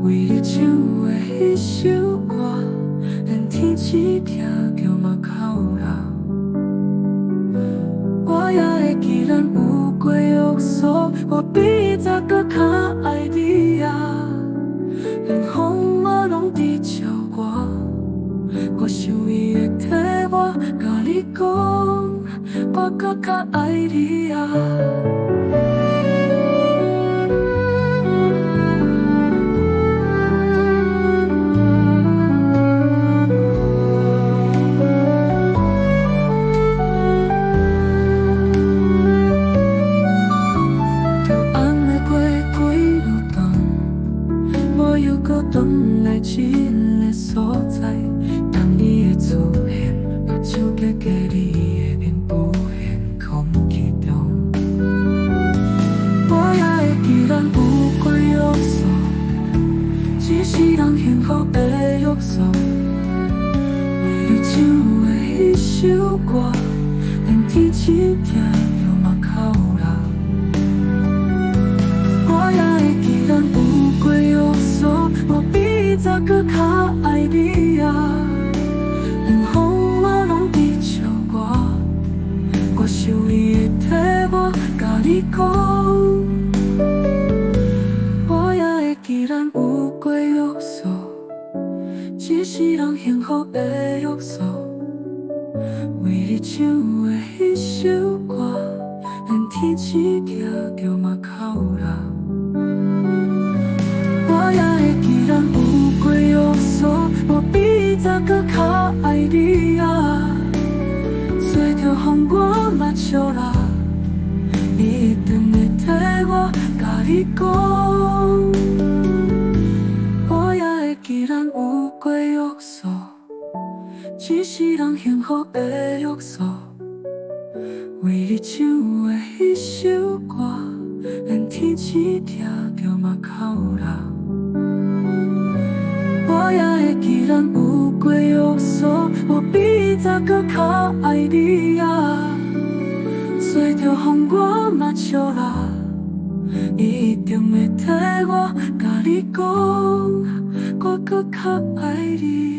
为你唱的迄首歌，连天一听叫嘛哭闹。我也会记咱有过约束，我比早搁较爱你啊。连风嘛拢伫笑我，我想伊会替我甲你讲，我搁较爱你啊。转来一个所在，当你的出现，我手加加你的面浮现空气中。我也会记咱有过约束，一世人幸福的约束。为你唱的迄首歌，连天一听就嘛哭闹。我也会记咱有过约束。我比早搁较爱你啊，连风嘛拢伫笑我，我想伊会替我甲你讲，我也会记咱有过约束，一世人幸福的约束。为你唱的迄首歌，连天一听叫嘛哭闹。我也会记咱有过约束，我比早搁较爱你啊。随着风我嘛笑啦，你一定会替我甲你讲。我也会记咱有过约束，一世人幸福的约束。为你唱的迄首歌，连天一听叫嘛哭闹。我也会记咱有过约束，我比早搁较爱你啊。随着风我嘛笑啦，伊一定会替我甲你讲，我搁较爱你。